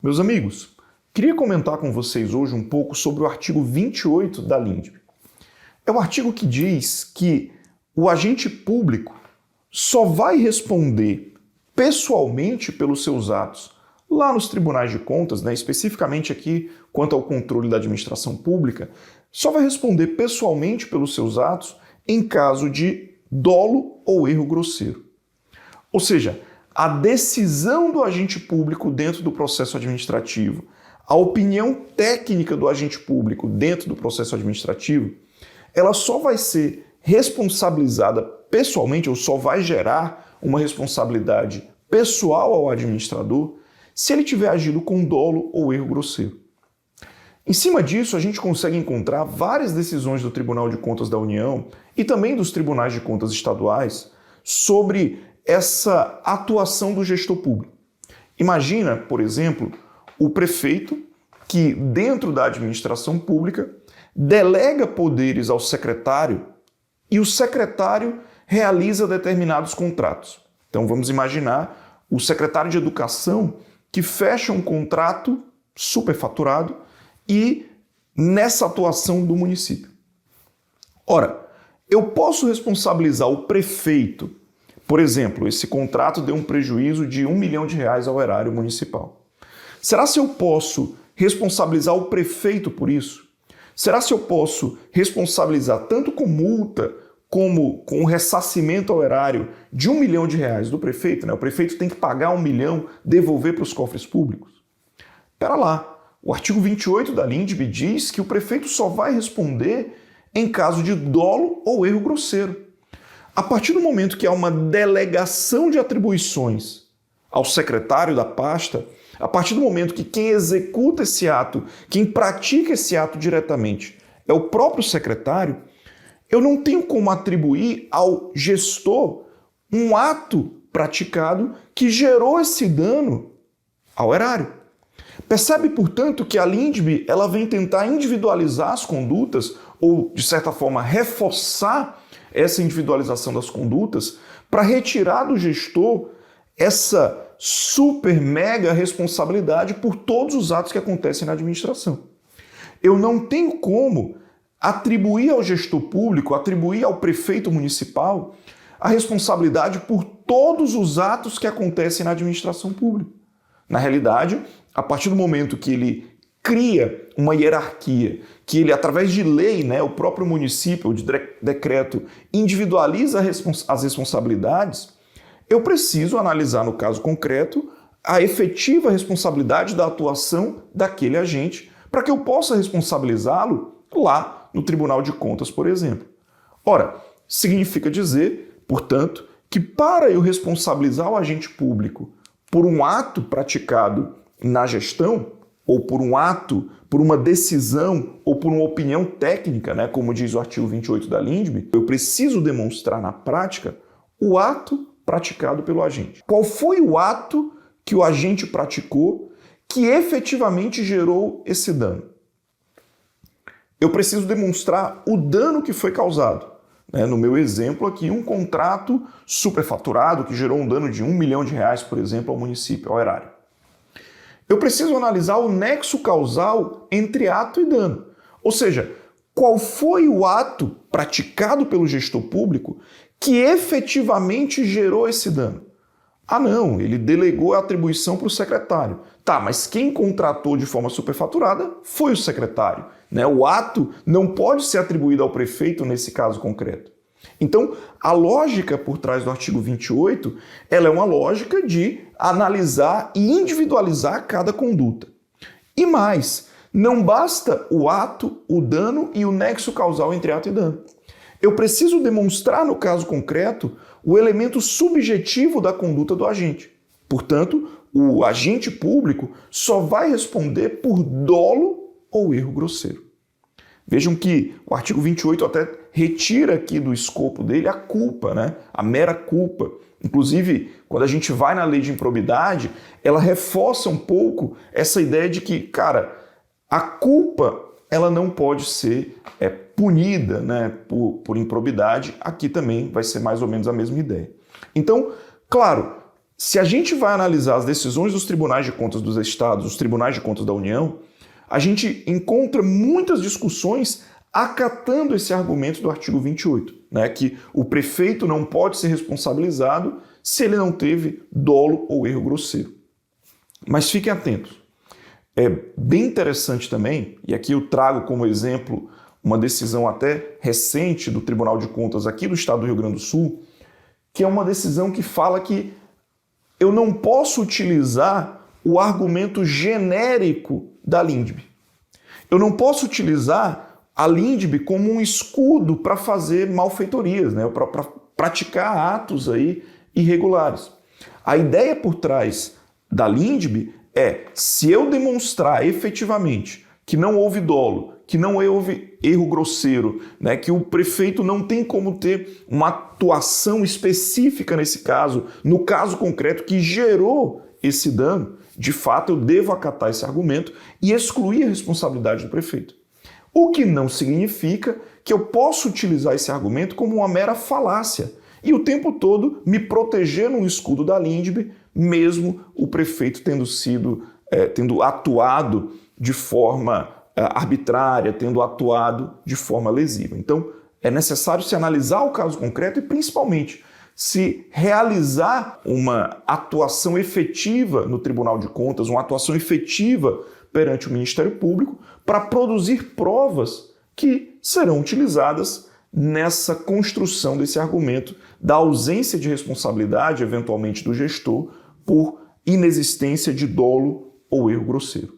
Meus amigos, queria comentar com vocês hoje um pouco sobre o artigo 28 da LINDB. É um artigo que diz que o agente público só vai responder pessoalmente pelos seus atos lá nos tribunais de contas, especificamente aqui quanto ao controle da administração pública, só vai responder pessoalmente pelos seus atos em caso de dolo ou erro grosseiro. Ou seja, a decisão do agente público dentro do processo administrativo, a opinião técnica do agente público dentro do processo administrativo, ela só vai ser responsabilizada pessoalmente, ou só vai gerar uma responsabilidade pessoal ao administrador, se ele tiver agido com dolo ou erro grosseiro. Em cima disso, a gente consegue encontrar várias decisões do Tribunal de Contas da União e também dos Tribunais de Contas estaduais sobre essa atuação do gestor público. Imagina, por exemplo, o prefeito que, dentro da administração pública, delega poderes ao secretário e o secretário realiza determinados contratos. Então vamos imaginar o secretário de Educação que fecha um contrato superfaturado e nessa atuação do município. Ora, eu posso responsabilizar o prefeito. Por exemplo, esse contrato deu um prejuízo de R$1 milhão ao erário municipal. Será se eu posso responsabilizar o prefeito por isso? Será se eu posso responsabilizar tanto com multa como com o ressarcimento ao erário de R$1 milhão do prefeito? O prefeito tem que pagar R$1 milhão, devolver para os cofres públicos? Espera lá, o artigo 28 da LINDB diz que o prefeito só vai responder em caso de dolo ou erro grosseiro. A partir do momento que há uma delegação de atribuições ao secretário da pasta, a partir do momento que quem executa esse ato, quem pratica esse ato diretamente é o próprio secretário, eu não tenho como atribuir ao gestor um ato praticado que gerou esse dano ao erário. Percebe, portanto, que a LINDB ela vem tentar individualizar as condutas ou, de certa forma, reforçar essa individualização das condutas para retirar do gestor essa super mega responsabilidade por todos os atos que acontecem na administração. Eu não tenho como atribuir ao gestor público, atribuir ao prefeito municipal a responsabilidade por todos os atos que acontecem na administração pública. Na realidade, a partir do momento que ele cria uma hierarquia, que ele, através de lei, o próprio município, de decreto, individualiza as responsabilidades, eu preciso analisar, no caso concreto, a efetiva responsabilidade da atuação daquele agente para que eu possa responsabilizá-lo lá no Tribunal de Contas, por exemplo. Ora, significa dizer, portanto, que para eu responsabilizar o agente público por um ato praticado na gestão, ou por um ato, por uma decisão, ou por uma opinião técnica, como diz o artigo 28 da LINDB, eu preciso demonstrar na prática o ato praticado pelo agente. Qual foi o ato que o agente praticou que efetivamente gerou esse dano? Eu preciso demonstrar o dano que foi causado. No meu exemplo aqui, um contrato superfaturado que gerou um dano de R$1 milhão, por exemplo, ao município, ao erário. Eu preciso analisar o nexo causal entre ato e dano. Ou seja, qual foi o ato praticado pelo gestor público que efetivamente gerou esse dano? Ah, não, ele delegou a atribuição para o secretário. Tá, mas quem contratou de forma superfaturada foi o secretário. O ato não pode ser atribuído ao prefeito nesse caso concreto. Então, a lógica por trás do artigo 28, ela é uma lógica de analisar e individualizar cada conduta. E mais, não basta o ato, o dano e o nexo causal entre ato e dano. Eu preciso demonstrar, no caso concreto, o elemento subjetivo da conduta do agente. Portanto, o agente público só vai responder por dolo ou erro grosseiro. Vejam que o artigo 28 até retira aqui do escopo dele a culpa, a mera culpa. Inclusive, quando a gente vai na lei de improbidade, ela reforça um pouco essa ideia de que, a culpa ela não pode ser punida por improbidade. Aqui também vai ser mais ou menos a mesma ideia. Então, claro, Se a gente vai analisar as decisões dos tribunais de contas dos estados, os tribunais de contas da União, a gente encontra muitas discussões acatando esse argumento do artigo 28, né, que o prefeito não pode ser responsabilizado se ele não teve dolo ou erro grosseiro. Mas fiquem atentos. É bem interessante também, e aqui eu trago como exemplo uma decisão até recente do Tribunal de Contas aqui do estado do Rio Grande do Sul, que é uma decisão que fala que eu não posso utilizar o argumento genérico da LINDB. Eu não posso utilizar a LINDB como um escudo para fazer malfeitorias, né? Para praticar atos aí irregulares. A ideia por trás da LINDB é, se eu demonstrar efetivamente que não houve dolo, que não houve erro grosseiro, né, que o prefeito não tem como ter uma atuação específica nesse caso, no caso concreto que gerou esse dano, de fato eu devo acatar esse argumento e excluir a responsabilidade do prefeito. O que não significa que eu possa utilizar esse argumento como uma mera falácia e o tempo todo me proteger num escudo da LINDB, mesmo o prefeito tendo atuado de forma arbitrária, tendo atuado de forma lesiva. Então, é necessário se analisar o caso concreto e, principalmente, se realizar uma atuação efetiva no Tribunal de Contas, uma atuação efetiva perante o Ministério Público para produzir provas que serão utilizadas nessa construção desse argumento da ausência de responsabilidade, eventualmente, do gestor por inexistência de dolo ou erro grosseiro.